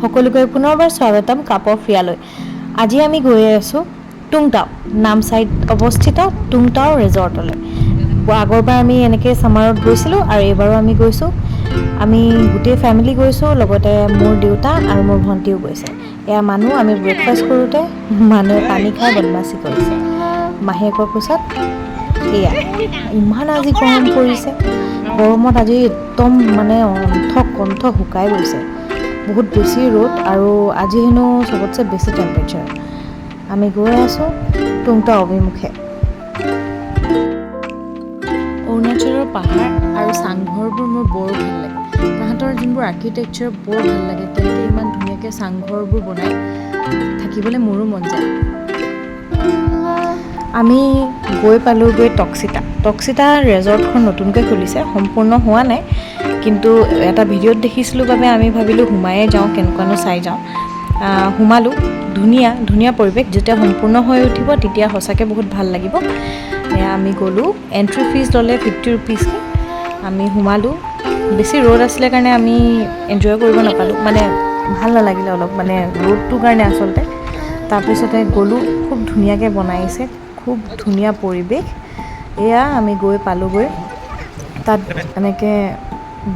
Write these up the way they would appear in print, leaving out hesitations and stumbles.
সকলোকে পুনৰবাৰ স্বাগতম কাপ অফ ৰিয়ালৈ। আজি আমি গৈ আছোঁ টুংটাও নামচাইত অৱস্থিত টুংটাও ৰিজৰ্টলৈ। আগৰবাৰ আমি এনেকৈ ছামাৰত গৈছিলোঁ আৰু এইবাৰো আমি গৈছোঁ। আমি গোটেই ফেমিলি গৈছোঁ, লগতে মোৰ দেউতা আৰু মোৰ ভণ্টিও গৈছে। এয়া মানুহ আমি ব্ৰেকফাষ্ট কৰোঁতে মানুহে পানী খাই বদমাচি কৰিছে। মাহীয়েকৰ কোচত এয়া ইমান আজি গৰম পৰিছে। গৰমত আজি একদম মানে কণ্ঠ শুকাই গৈছে। বহুত বেছি ৰ'দ আৰু আজি হেনো চবতছে বেছি টেম্পাৰেচাৰ। আমি গৈ আছোঁ টুংটাও অভিমুখে। অৰুণাচলৰ পাহাৰ আৰু চাংঘৰবোৰ মোৰ বৰ ভাল লাগে। তাহাঁতৰ যোনবোৰ আৰ্কিটেকচাৰ বৰ ভাল লাগে। কেনেকৈ ইমান ধুনীয়াকৈ চাংঘৰবোৰ বনাই থাকিবলৈ মোৰো মন যায়। আমি গৈ পালোঁগৈ টক্সিতা ৰিজৰ্টখন নতুনকৈ খুলিছে, সম্পূৰ্ণ হোৱা নাই, কিন্তু এটা ভিডিঅ'ত দেখিছিলোঁ বাবে আমি ভাবিলোঁ সোমায়ে যাওঁ, কেনেকুৱানো চাই যাওঁ। সোমালোঁ, ধুনীয়া পৰিৱেশ। যেতিয়া সম্পূৰ্ণ হৈ উঠিব তেতিয়া সঁচাকৈ বহুত ভাল লাগিব। আমি গ'লোঁ, এণ্ট্ৰি ফিজ ল'লে 50 ৰুপিজকৈ। আমি সোমালোঁ। বেছি ৰ'দ আছিলে কাৰণে আমি এনজয় কৰিব নাপালোঁ, মানে ভাল নালাগিলে অলপ, মানে ৰ'দটোৰ কাৰণে আচলতে। তাৰপিছতে গ'লোঁ, খুব ধুনীয়াকৈ বনাইছে, খুব ধুনীয়া পৰিৱেশ। এয়া আমি গৈ পালোঁগৈ। তাত এনেকৈ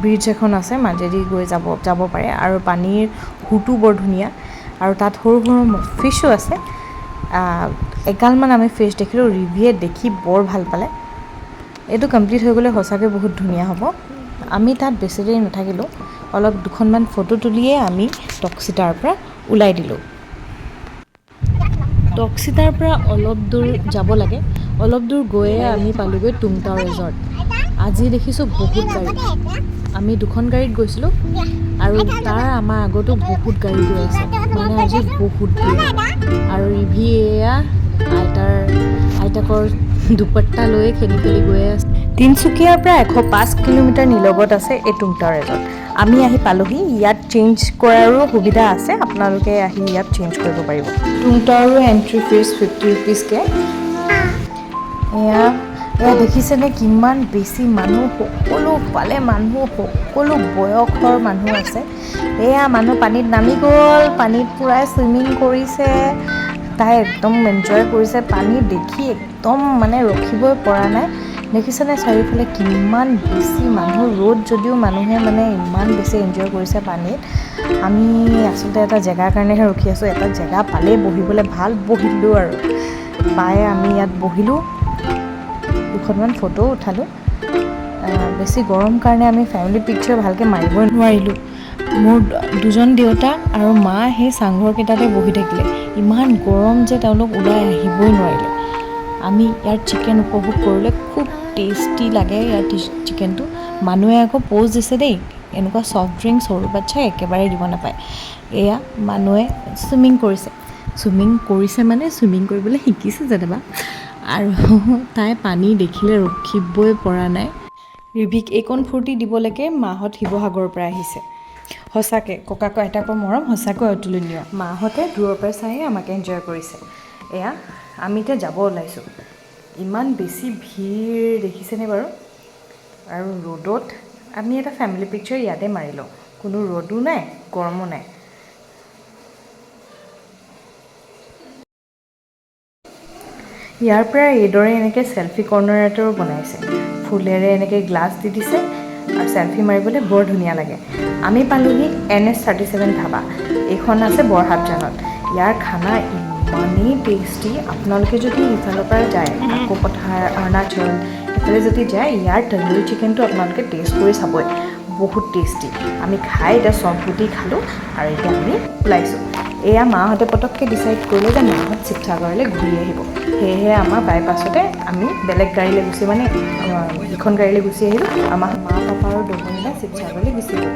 ব্ৰিজ এখন আছে, মাজেদি গৈ যাব পাৰে আৰু পানীৰ সুতো বৰ ধুনীয়া আৰু তাত সৰু ফিছো আছে। এগালমান আমি ফিছ দেখিলোঁ। ৰিভিয়ে দেখি বৰ ভাল পালে। এইটো কমপ্লিট হৈ গ'লে সঁচাকৈ বহুত ধুনীয়া হ'ব। আমি তাত বেছি দেৰি নাথাকিলোঁ, অলপ দুখনমান ফটো তুলিয়ে আমি টক্সিতাৰ পৰা ওলাই দিলোঁ। টক্সিতাৰ পৰা অলপ দূৰ যাব লাগে। অলপ দূৰ গৈয়ে আমি পালোঁগৈ টুংটাও ৰিজৰ্ট। আজি দেখিছোঁ বহুত গাড়ী। আমি 2খন গাড়ীত গৈছিলোঁ আৰু তাৰ আমাৰ আগতো বহুত গাড়ী গৈ আছে, মানে আজি বহুত ভিৰ। আৰু ৰিভি এয়া আইতাকৰ দুপট্টা লৈ খেলি গৈ আছে। তিনিচুকীয়াৰ পৰা 105 কিলোমিটাৰ নিলগত আছে এই টুংটাও ৰিজৰ্ট। আমি আহি পালোহি। ইয়াত চেঞ্জ কৰাৰো সুবিধা আছে, আপোনালোকে আহি ইয়াত চেঞ্জ কৰিব পাৰিব। টুংটাওৰো এণ্ট্ৰি ফিজ 50 ৰুপিজকৈ। এয়া দেখিছেনে কিমান বেছি মানুহ, সকলো ফালে মানুহ, সকলো বয়সৰ মানুহ আছে। এয়া মানুহ পানীত নামি গ'ল, পানীত পূৰাই চুইমিং কৰিছে। তাই একদম এনজয় কৰিছে। পানী দেখি একদম মানে ৰখিবই পৰা নাই। দেখিছেনে চাৰিওফালে কিমান বেছি মানুহ। ৰ'দ যদিও মানুহে মানে ইমান বেছি এনজয় কৰিছে পানীত। আমি আচলতে এটা জেগাৰ কাৰণেহে ৰখি আছোঁ। এটা জেগা পালেই বহিবলৈ ভাল, বহিলোঁ আৰু পাই আমি ইয়াত বহিলোঁ। 2খনমান ফটোও উঠালোঁ। বেছি গৰম কাৰণে আমি ফেমিলি পিকচাৰ ভালকৈ মাৰিব নোৱাৰিলোঁ। মোৰ 2জন দেউতা আৰু মা সেই চাংঘৰকেইটাতে বহি থাকিলে। ইমান গৰম যে তেওঁলোক ওলাই আহিবই নোৱাৰিলে। আমি ইয়াৰ চিকেন উপভোগ কৰিলে। খুব টেষ্টি লাগে ইয়াৰ চিকেনটো। মানুহে আকৌ প'জ দিছে দেই, এনেকুৱা ছফ্ট ড্ৰিংকছ সৰু বাচ্ছাই একেবাৰে দিব নাপায়। এয়া মানুহে চুইমিং কৰিছে মানে চুইমিং কৰিবলৈ শিকিছে যেনিবা। আৰু তাই পানী দেখিলে ৰখিবই পৰা নাই। ৰিভিক এইকণ ফূৰ্তি দিবলৈকে মাহঁত শিৱসাগৰৰ পৰা আহিছে। সঁচাকৈ ককাক আইতাকৰ মৰম সঁচাকৈ অতুলনীয়। মাহঁতে দূৰৰ পৰা চায়ে আমাক এনজয় কৰিছে। এয়া আমি এতিয়া যাব ওলাইছোঁ। ইমান বেছি ভিৰ দেখিছেনে বাৰু? আৰু ৰ'দত আমি এটা ফেমিলি পিকচাৰ ইয়াতে মাৰি লওঁ। কোনো ৰ'দো নাই, গৰমো নাই। ইয়াৰ পৰা এইদৰে এনেকৈ চেল্ফি কৰ্ণাৰ এটাও বনাইছে। ফুলেৰে এনেকৈ গ্লাছ দি দিছে আৰু চেল্ফি মাৰিবলৈ বৰ ধুনীয়া লাগে। আমি পালোঁহি NH37 ধাবা। এইখন আছে বৰহাটজানত। ইয়াৰ খানা ইমানেই টেষ্টি। আপোনালোকে যদি ইফালৰ পৰা যায়, কাকোপথাৰ, অৰুণাচল এইফালে যদি যায়, ইয়াৰ তন্দুৰী চিকেনটো আপোনালোকে টেষ্ট কৰি চাবই, বহুত টেষ্টি। আমি খাই এতিয়া চব গুটি খালোঁ আৰু এতিয়া আমি ওলাইছোঁ। এয়া মাহঁতে পটককৈ ডিচাইড কৰিলে যে মাহঁত শিৱসাগৰলৈ ঘূৰি আহিব। সেয়েহে আমাৰ বাইপাছতে আমি বেলেগ গাড়ীলৈ ইখন গাড়ীলৈ গুচি আহিলোঁ। আমাৰ মা পাপা আৰু দগৰিলা শিৱসাগৰলৈ গুচি আহিলোঁ।